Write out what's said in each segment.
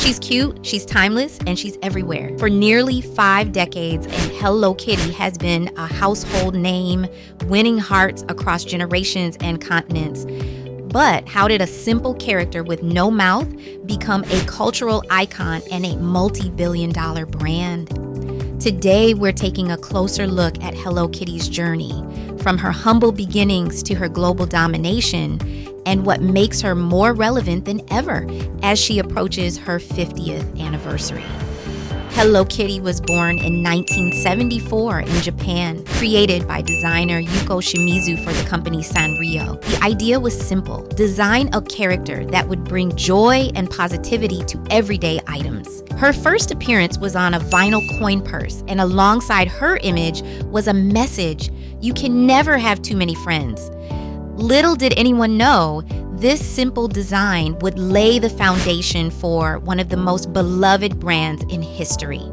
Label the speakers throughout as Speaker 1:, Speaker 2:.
Speaker 1: She's cute, she's timeless, and she's everywhere. For nearly 5 decades, and Hello Kitty has been a household name, winning hearts across generations and continents. But how did a simple character with no mouth become a cultural icon and a multi-billion-dollar brand? Today, we're taking a closer look at Hello Kitty's journey, from her humble beginnings to her global domination, and what makes her more relevant than ever as she approaches her 50th anniversary. Hello Kitty was born in 1974 in Japan, created by designer Yuko Shimizu for the company Sanrio. The idea was simple: design a character that would bring joy and positivity to everyday items. Her first appearance was on a vinyl coin purse, and alongside her image was a message: you can never have too many friends. Little did anyone know, this simple design would lay the foundation for one of the most beloved brands in history.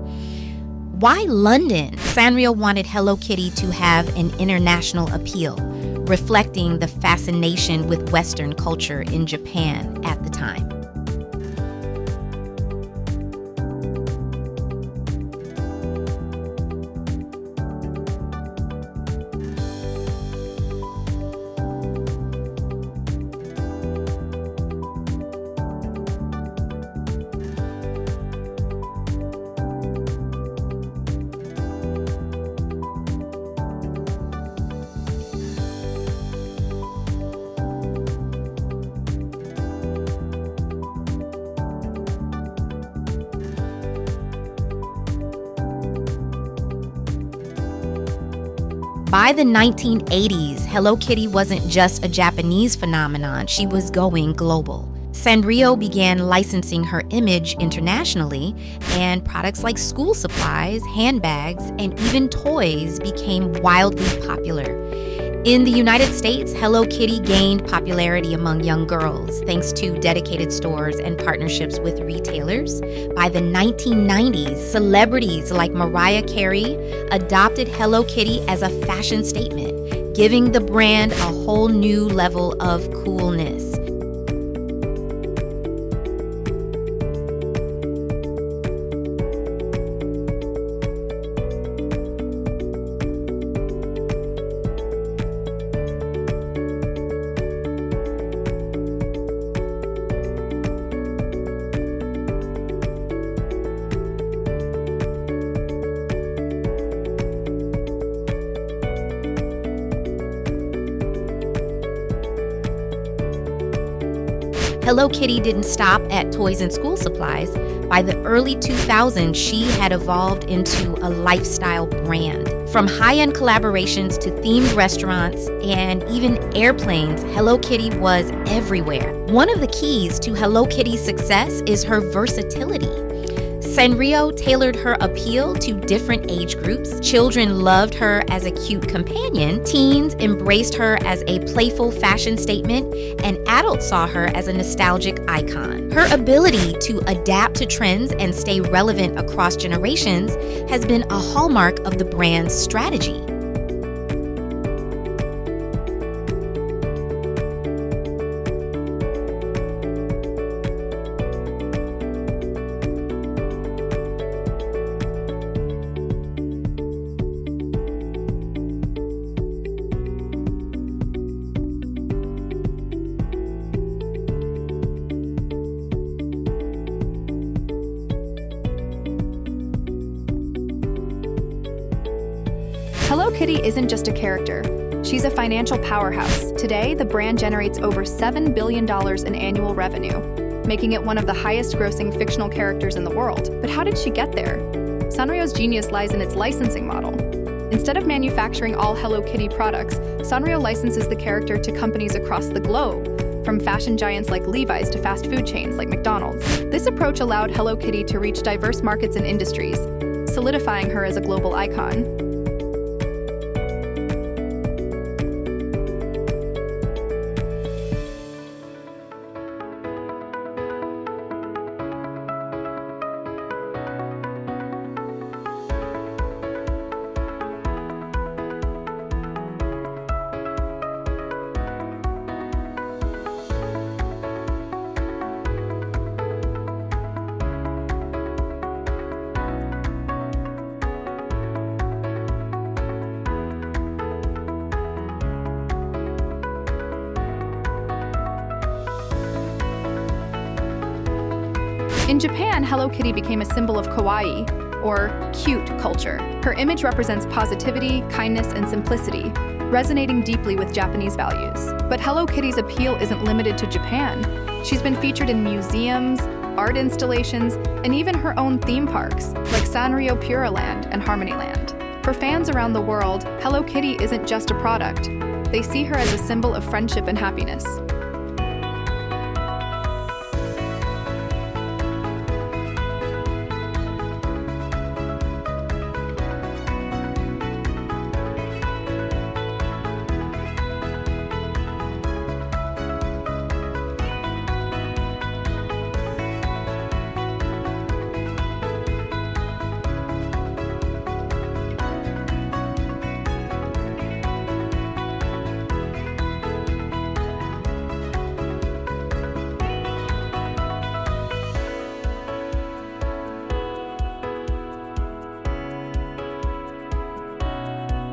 Speaker 1: Why London? Sanrio wanted Hello Kitty to have an international appeal, reflecting the fascination with Western culture in Japan at the time. By the 1980s, Hello Kitty wasn't just a Japanese phenomenon, she was going global. Sanrio began licensing her image internationally, and products like school supplies, handbags, and even toys became wildly popular. In the United States, Hello Kitty gained popularity among young girls thanks to dedicated stores and partnerships with retailers. By the 1990s, celebrities like Mariah Carey adopted Hello Kitty as a fashion statement, giving the brand a whole new level of coolness. Hello Kitty didn't stop at toys and school supplies. By the early 2000s, she had evolved into a lifestyle brand. From high-end collaborations to themed restaurants and even airplanes, Hello Kitty was everywhere. One of the keys to Hello Kitty's success is her versatility. Sanrio tailored her appeal to different age groups. Children loved her as a cute companion. Teens embraced her as a playful fashion statement, and adults saw her as a nostalgic icon. Her ability to adapt to trends and stay relevant across generations has been a hallmark of the brand's strategy.
Speaker 2: Hello Kitty isn't just a character. She's a financial powerhouse. Today, the brand generates over $7 billion in annual revenue, making it one of the highest-grossing fictional characters in the world. But how did she get there? Sanrio's genius lies in its licensing model. Instead of manufacturing all Hello Kitty products, Sanrio licenses the character to companies across the globe, from fashion giants like Levi's to fast food chains like McDonald's. This approach allowed Hello Kitty to reach diverse markets and industries, solidifying her as a global icon. In Japan, Hello Kitty became a symbol of kawaii, or cute culture. Her image represents positivity, kindness, and simplicity, resonating deeply with Japanese values. But Hello Kitty's appeal isn't limited to Japan. She's been featured in museums, art installations, and even her own theme parks, like Sanrio Puraland and Harmonyland. For fans around the world, Hello Kitty isn't just a product. They see her as a symbol of friendship and happiness.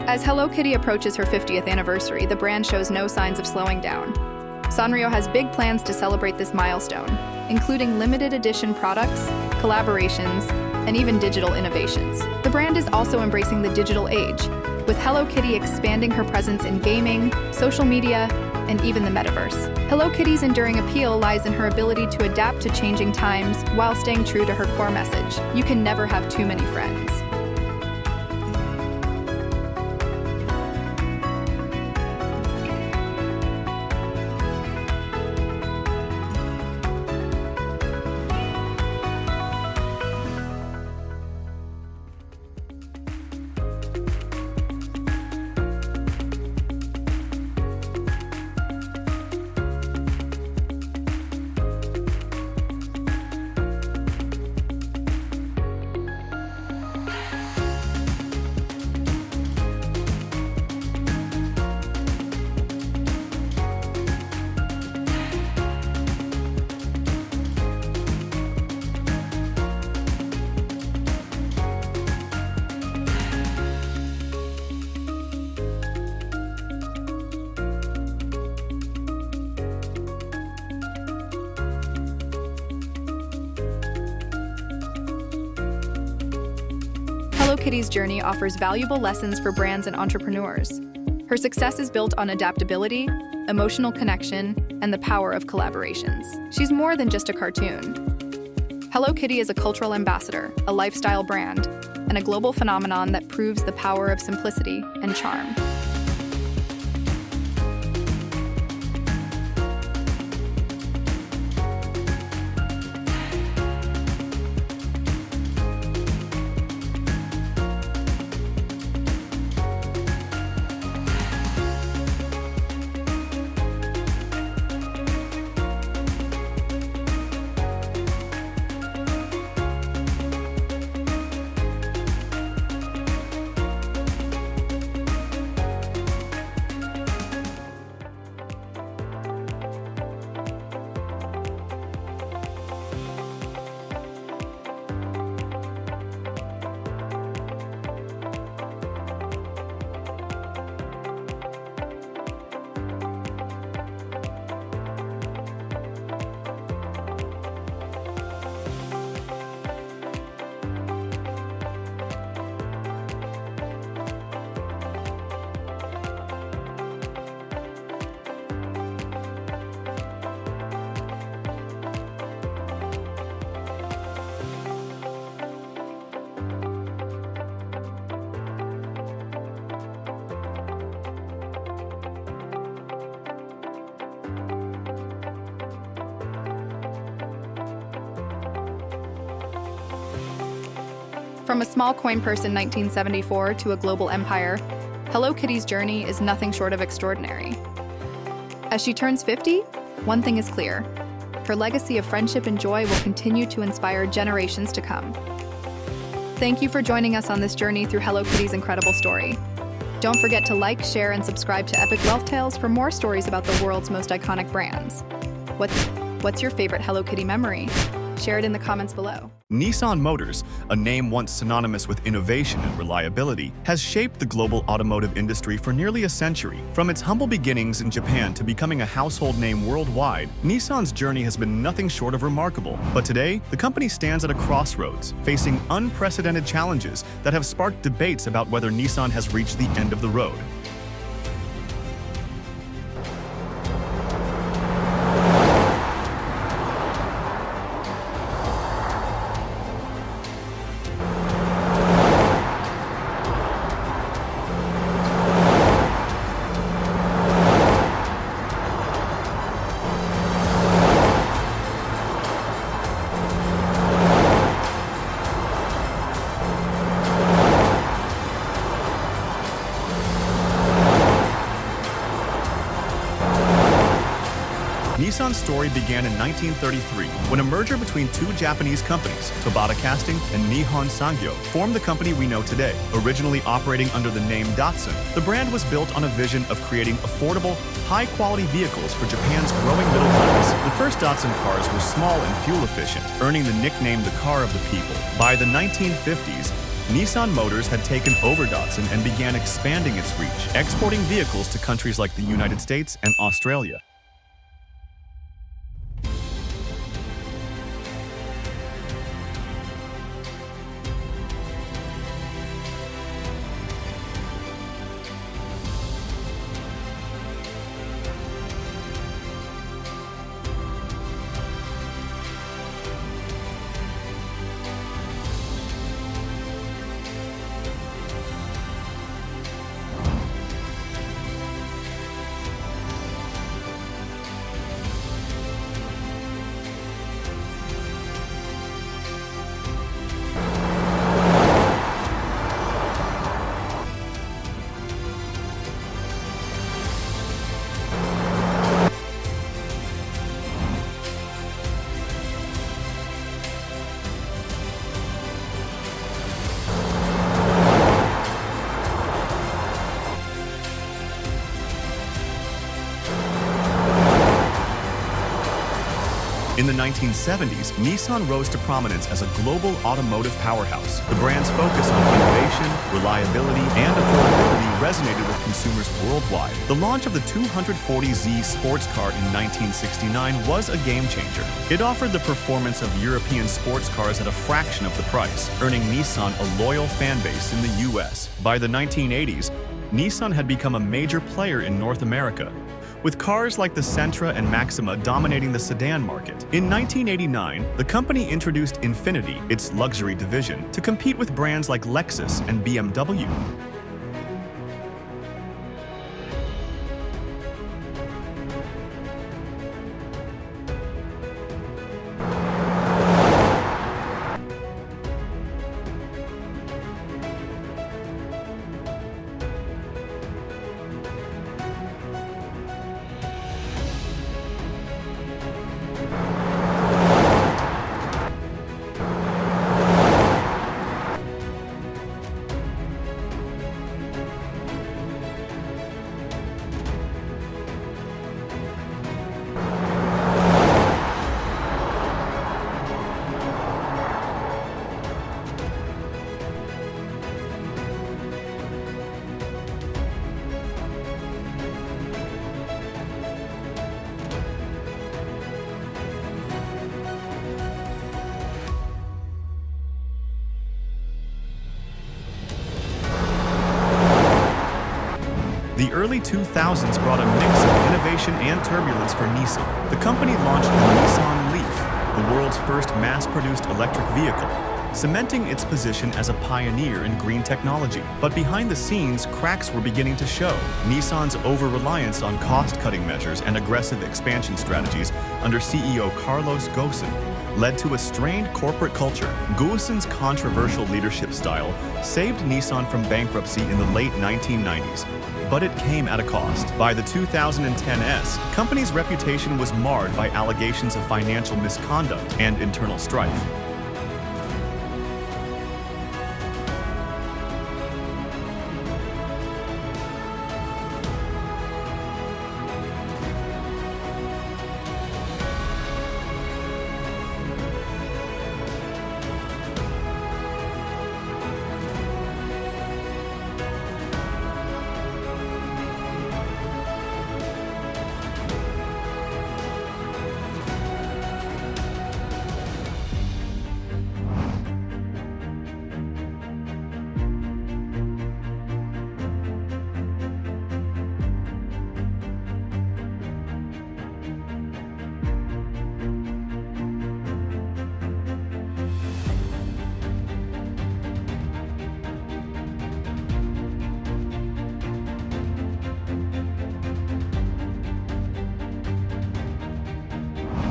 Speaker 2: As Hello Kitty approaches her 50th anniversary, the brand shows no signs of slowing down. Sanrio has big plans to celebrate this milestone, including limited edition products, collaborations, and even digital innovations. The brand is also embracing the digital age, with Hello Kitty expanding her presence in gaming, social media, and even the metaverse. Hello Kitty's enduring appeal lies in her ability to adapt to changing times while staying true to her core message: you can never have too many friends. Hello Kitty's journey offers valuable lessons for brands and entrepreneurs. Her success is built on adaptability, emotional connection, and the power of collaborations. She's more than just a cartoon. Hello Kitty is a cultural ambassador, a lifestyle brand, and a global phenomenon that proves the power of simplicity and charm. From a small coin purse in 1974 to a global empire, Hello Kitty's journey is nothing short of extraordinary. As she turns 50, one thing is clear: her legacy of friendship and joy will continue to inspire generations to come. Thank you for joining us on this journey through Hello Kitty's incredible story. Don't forget to like, share, and subscribe to Epic Wealth Tales for more stories about the world's most iconic brands. What's your favorite Hello Kitty memory? Share it in the comments below.
Speaker 3: Nissan Motors, a name once synonymous with innovation and reliability, has shaped the global automotive industry for nearly a century. From its humble beginnings in Japan to becoming a household name worldwide, Nissan's journey has been nothing short of remarkable. But today, the company stands at a crossroads, facing unprecedented challenges that have sparked debates about whether Nissan has reached the end of the road. Nissan's story began in 1933 when a merger between two Japanese companies, Tobata Casting and Nihon Sangyo, formed the company we know today. Originally operating under the name Datsun, the brand was built on a vision of creating affordable, high-quality vehicles for Japan's growing middle class. The first Datsun cars were small and fuel-efficient, earning the nickname the car of the people. By the 1950s, Nissan Motors had taken over Datsun and began expanding its reach, exporting vehicles to countries like the United States and Australia. In the 1970s, Nissan rose to prominence as a global automotive powerhouse. The brand's focus on innovation, reliability, and affordability resonated with consumers worldwide. The launch of the 240Z sports car in 1969 was a game changer. It offered the performance of European sports cars at a fraction of the price, earning Nissan a loyal fan base in the US. By the 1980s, Nissan had become a major player in North America, with cars like the Sentra and Maxima dominating the sedan market. In 1989, the company introduced Infiniti, its luxury division, to compete with brands like Lexus and BMW. The early 2000s brought a mix of innovation and turbulence for Nissan. The company launched the Nissan Leaf, the world's first mass-produced electric vehicle, cementing its position as a pioneer in green technology. But behind the scenes, cracks were beginning to show. Nissan's over-reliance on cost-cutting measures and aggressive expansion strategies under CEO Carlos Ghosn led to a strained corporate culture. Ghosn's controversial leadership style saved Nissan from bankruptcy in the late 1990s, but it came at a cost. By the 2010s, the company's reputation was marred by allegations of financial misconduct and internal strife.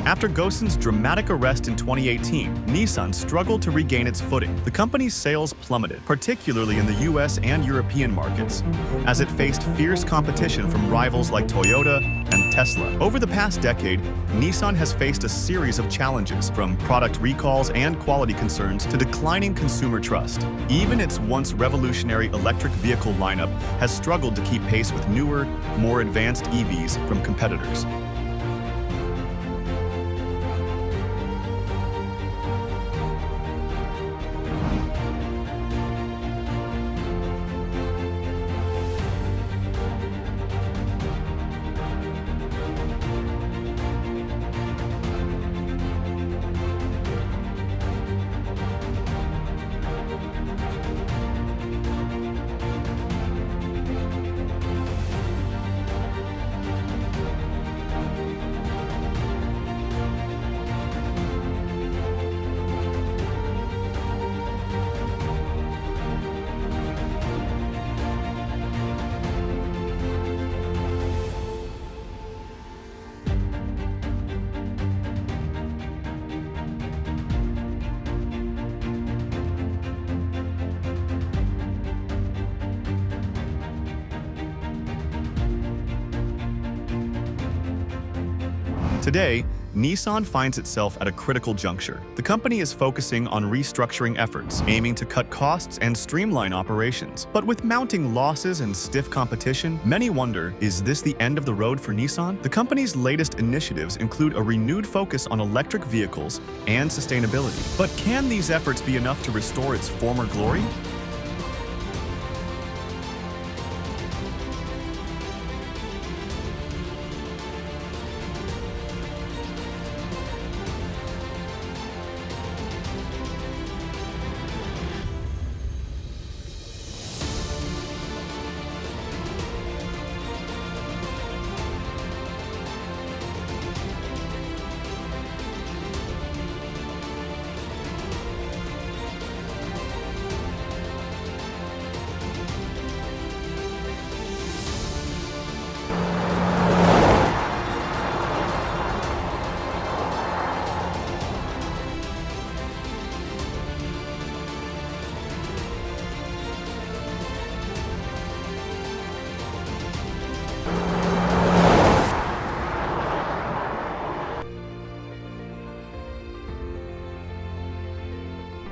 Speaker 3: After Goson's dramatic arrest in 2018, Nissan struggled to regain its footing. The company's sales plummeted, particularly in the US and European markets, as it faced fierce competition from rivals like Toyota and Tesla. Over the past decade, Nissan has faced a series of challenges, from product recalls and quality concerns to declining consumer trust. Even its once revolutionary electric vehicle lineup has struggled to keep pace with newer, more advanced EVs from competitors. Today, Nissan finds itself at a critical juncture. The company is focusing on restructuring efforts, aiming to cut costs and streamline operations. But with mounting losses and stiff competition, many wonder, is this the end of the road for Nissan? The company's latest initiatives include a renewed focus on electric vehicles and sustainability. But can these efforts be enough to restore its former glory?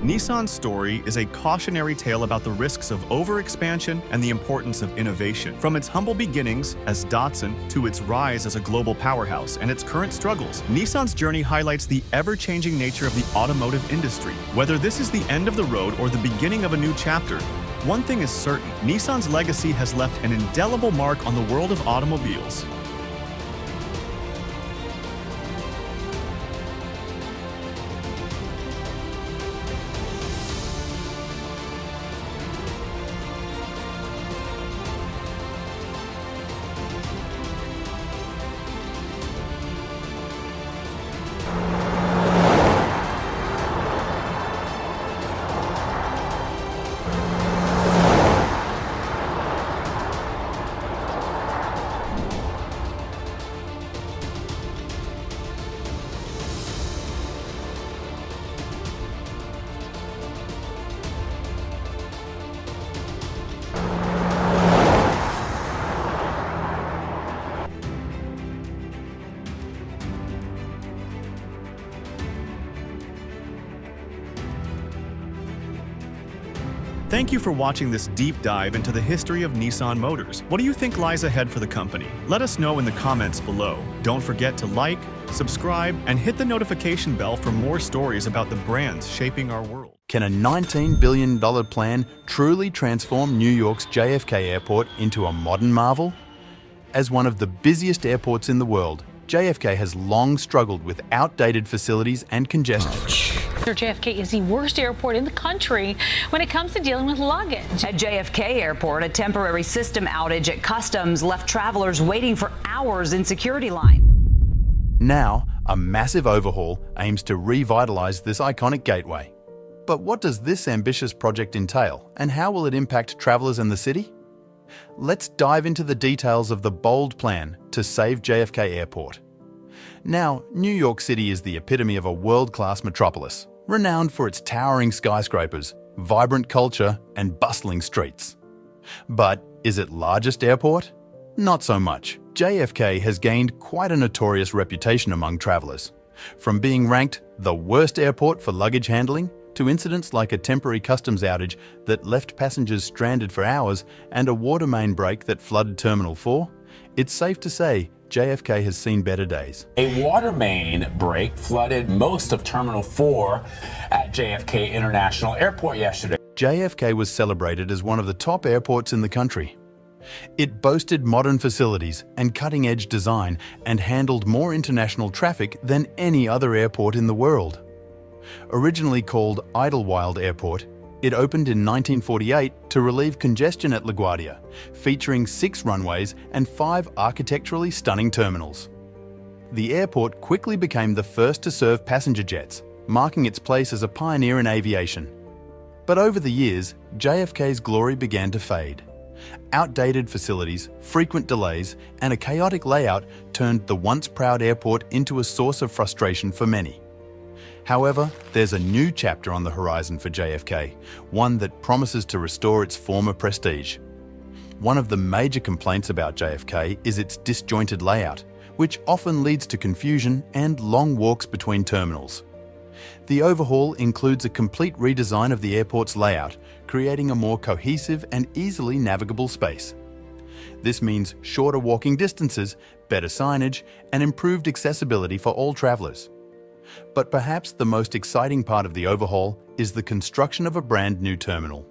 Speaker 3: Nissan's story is a cautionary tale about the risks of overexpansion and the importance of innovation. From its humble beginnings as Datsun to its rise as a global powerhouse and its current struggles, Nissan's journey highlights the ever-changing nature of the automotive industry. Whether this is the end of the road or the beginning of a new chapter, one thing is certain: Nissan's legacy has left an indelible mark on the world of automobiles. Thank you for watching this deep dive into the history of Nissan Motors. What do you think lies ahead for the company? Let us know in the comments below. Don't forget to like, subscribe, and hit the notification bell for more stories about the brands shaping our world.
Speaker 4: Can a $19 billion plan truly transform New York's JFK Airport into a modern marvel? As one of the busiest airports in the world, JFK has long struggled with outdated facilities and congestion.
Speaker 5: JFK is the worst airport in the country when it comes to dealing with luggage.
Speaker 6: At JFK Airport, a temporary system outage at customs left travelers waiting for hours in security line.
Speaker 4: Now, a massive overhaul aims to revitalize this iconic gateway. But what does this ambitious project entail, and how will it impact travelers in the city? Let's dive into the details of the bold plan to save JFK Airport. Now, New York City is the epitome of a world-class metropolis, renowned for its towering skyscrapers, vibrant culture, and bustling streets. But is it largest airport? Not so much. JFK has gained quite a notorious reputation among travelers. From being ranked the worst airport for luggage handling, to incidents like a temporary customs outage that left passengers stranded for hours and a water main break that flooded Terminal 4, it's safe to say JFK has seen better days.
Speaker 7: A water main break flooded most of Terminal 4 at JFK International Airport yesterday.
Speaker 4: JFK was celebrated as one of the top airports in the country. It boasted modern facilities and cutting-edge design and handled more international traffic than any other airport in the world. Originally called Idlewild Airport, it opened in 1948 to relieve congestion at LaGuardia, featuring 6 runways and 5 architecturally stunning terminals. The airport quickly became the first to serve passenger jets, marking its place as a pioneer in aviation. But over the years, JFK's glory began to fade. Outdated facilities, frequent delays, and a chaotic layout turned the once proud airport into a source of frustration for many. However, there's a new chapter on the horizon for JFK, one that promises to restore its former prestige. One of the major complaints about JFK is its disjointed layout, which often leads to confusion and long walks between terminals. The overhaul includes a complete redesign of the airport's layout, creating a more cohesive and easily navigable space. This means shorter walking distances, better signage, and improved accessibility for all travelers. But perhaps the most exciting part of the overhaul is the construction of a brand new terminal.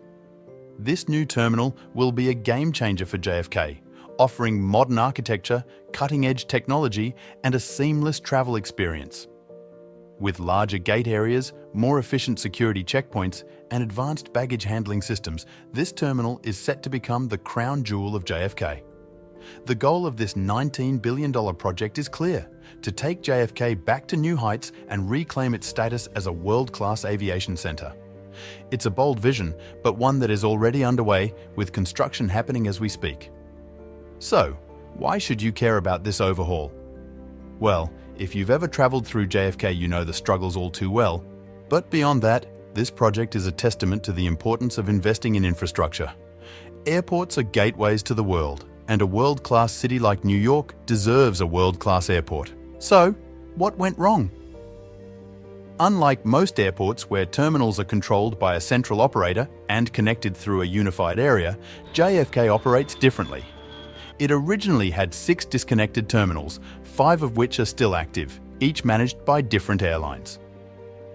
Speaker 4: This new terminal will be a game changer for JFK, offering modern architecture, cutting-edge technology, and a seamless travel experience. With larger gate areas, more efficient security checkpoints, and advanced baggage handling systems, this terminal is set to become the crown jewel of JFK. The goal of this $19 billion project is clear: to take JFK back to new heights and reclaim its status as a world-class aviation center. It's a bold vision, but one that is already underway, with construction happening as we speak. So, why should you care about this overhaul? Well, if you've ever traveled through JFK, you know the struggles all too well. But beyond that, this project is a testament to the importance of investing in infrastructure. Airports are gateways to the world, and a world-class city like New York deserves a world-class airport. So, what went wrong? Unlike most airports where terminals are controlled by a central operator and connected through a unified area, JFK operates differently. It originally had 6 disconnected terminals, 5 of which are still active, each managed by different airlines.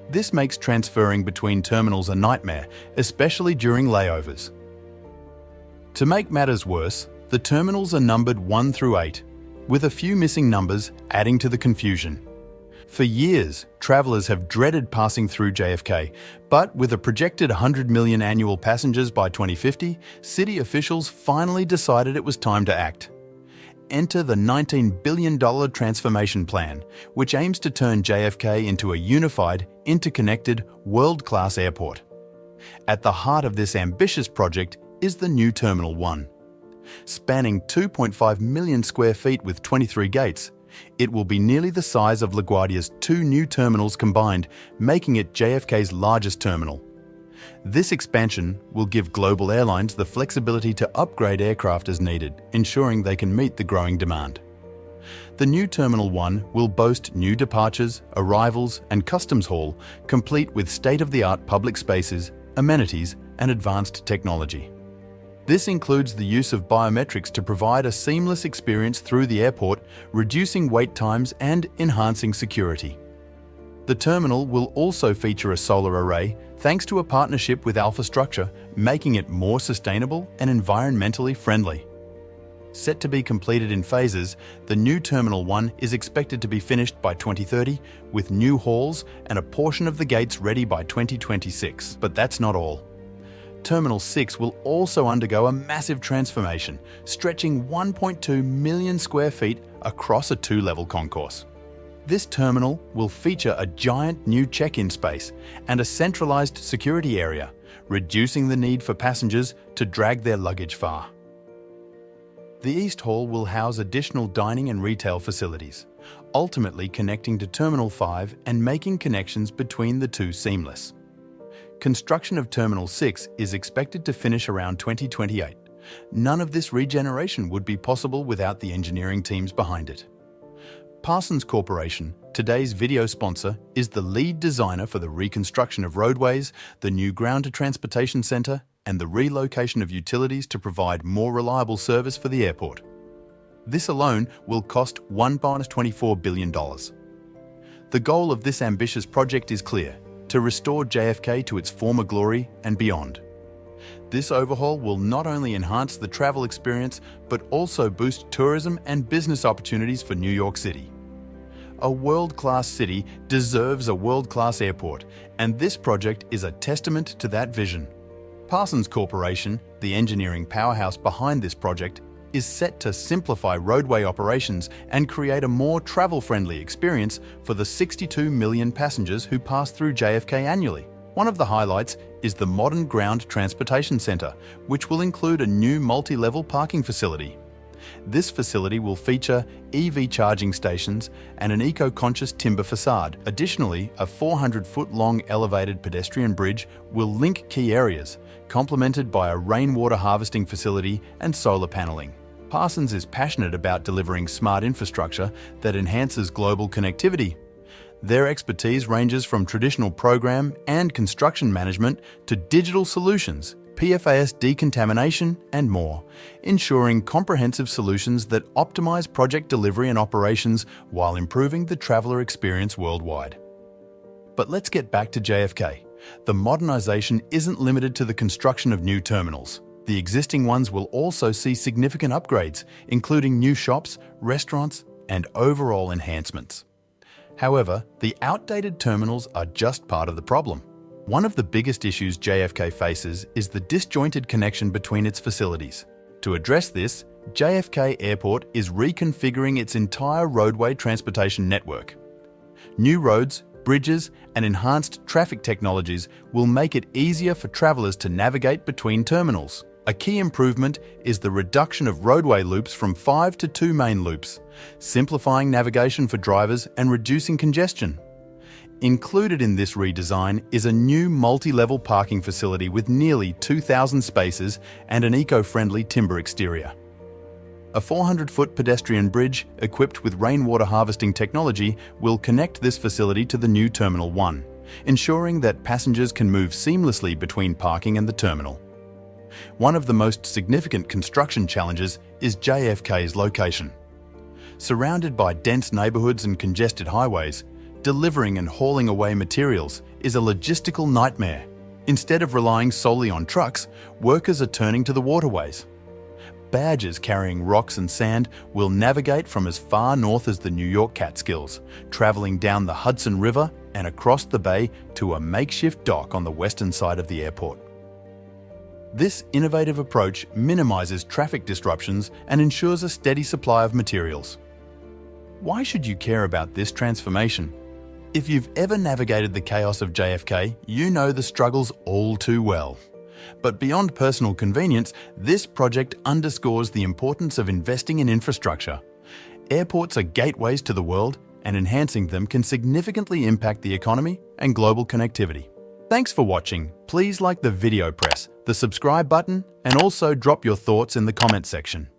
Speaker 4: This makes transferring between terminals a nightmare, especially during layovers. To make matters worse, the terminals are numbered 1 through 8, with a few missing numbers adding to the confusion. For years, travelers have dreaded passing through JFK, but with a projected 100 million annual passengers by 2050, city officials finally decided it was time to act. Enter the $19 billion transformation plan, which aims to turn JFK into a unified, interconnected, world-class airport. At the heart of this ambitious project is the new Terminal 1. Spanning 2.5 million square feet with 23 gates, it will be nearly the size of LaGuardia's 2 new terminals combined, making it JFK's largest terminal. This expansion will give global airlines the flexibility to upgrade aircraft as needed, ensuring they can meet the growing demand. The new Terminal 1 will boast new departures, arrivals, and customs hall, complete with state-of-the-art public spaces, amenities, and advanced technology. This includes the use of biometrics to provide a seamless experience through the airport, reducing wait times and enhancing security. The terminal will also feature a solar array thanks to a partnership with Alpha Structure, making it more sustainable and environmentally friendly. Set to be completed in phases, the new Terminal 1 is expected to be finished by 2030, with new halls and a portion of the gates ready by 2026. But that's not all. Terminal 6 will also undergo a massive transformation, stretching 1.2 million square feet across a 2-level concourse. This terminal will feature a giant new check-in space and a centralized security area, reducing the need for passengers to drag their luggage far. The East Hall will house additional dining and retail facilities, ultimately connecting to Terminal 5 and making connections between the two seamless. Construction of Terminal 6 is expected to finish around 2028. None of this regeneration would be possible without the engineering teams behind it. Parsons Corporation, today's video sponsor, is the lead designer for the reconstruction of roadways, the new ground-to-transportation centre, and the relocation of utilities to provide more reliable service for the airport. This alone will cost $1.24 billion. The goal of this ambitious project is clear: to restore JFK to its former glory and beyond. This overhaul will not only enhance the travel experience, but also boost tourism and business opportunities for New York City. A world-class city deserves a world-class airport, and this project is a testament to that vision. Parsons Corporation, the engineering powerhouse behind this project, is set to simplify roadway operations and create a more travel-friendly experience for the 62 million passengers who pass through JFK annually. One of the highlights is the modern ground transportation centre, which will include a new multi-level parking facility. This facility will feature EV charging stations and an eco-conscious timber facade. Additionally, a 400-foot-long elevated pedestrian bridge will link key areas, complemented by a rainwater harvesting facility and solar paneling. Parsons is passionate about delivering smart infrastructure that enhances global connectivity. Their expertise ranges from traditional program and construction management to digital solutions, PFAS decontamination, and more, ensuring comprehensive solutions that optimize project delivery and operations while improving the traveler experience worldwide. But let's get back to JFK. The modernization isn't limited to the construction of new terminals. The existing ones will also see significant upgrades, including new shops, restaurants, and overall enhancements. However, the outdated terminals are just part of the problem. One of the biggest issues JFK faces is the disjointed connection between its facilities. To address this, JFK Airport is reconfiguring its entire roadway transportation network. New roads, bridges, and enhanced traffic technologies will make it easier for travelers to navigate between terminals. A key improvement is the reduction of roadway loops from 5 to 2 main loops, simplifying navigation for drivers and reducing congestion. Included in this redesign is a new multi-level parking facility with nearly 2,000 spaces and an eco-friendly timber exterior. A 400-foot pedestrian bridge equipped with rainwater harvesting technology will connect this facility to the new Terminal 1, ensuring that passengers can move seamlessly between parking and the terminal. One of the most significant construction challenges is JFK's location. Surrounded by dense neighborhoods and congested highways, delivering and hauling away materials is a logistical nightmare. Instead of relying solely on trucks, workers are turning to the waterways. Barges carrying rocks and sand will navigate from as far north as the New York Catskills, traveling down the Hudson River and across the bay to a makeshift dock on the western side of the airport. This innovative approach minimizes traffic disruptions and ensures a steady supply of materials. Why should you care about this transformation? If you've ever navigated the chaos of JFK, you know the struggles all too well. But beyond personal convenience, this project underscores the importance of investing in infrastructure. Airports are gateways to the world, and enhancing them can significantly impact the economy and global connectivity. Thanks for watching. Please like the video, press the subscribe button, and also drop your thoughts in the comment section.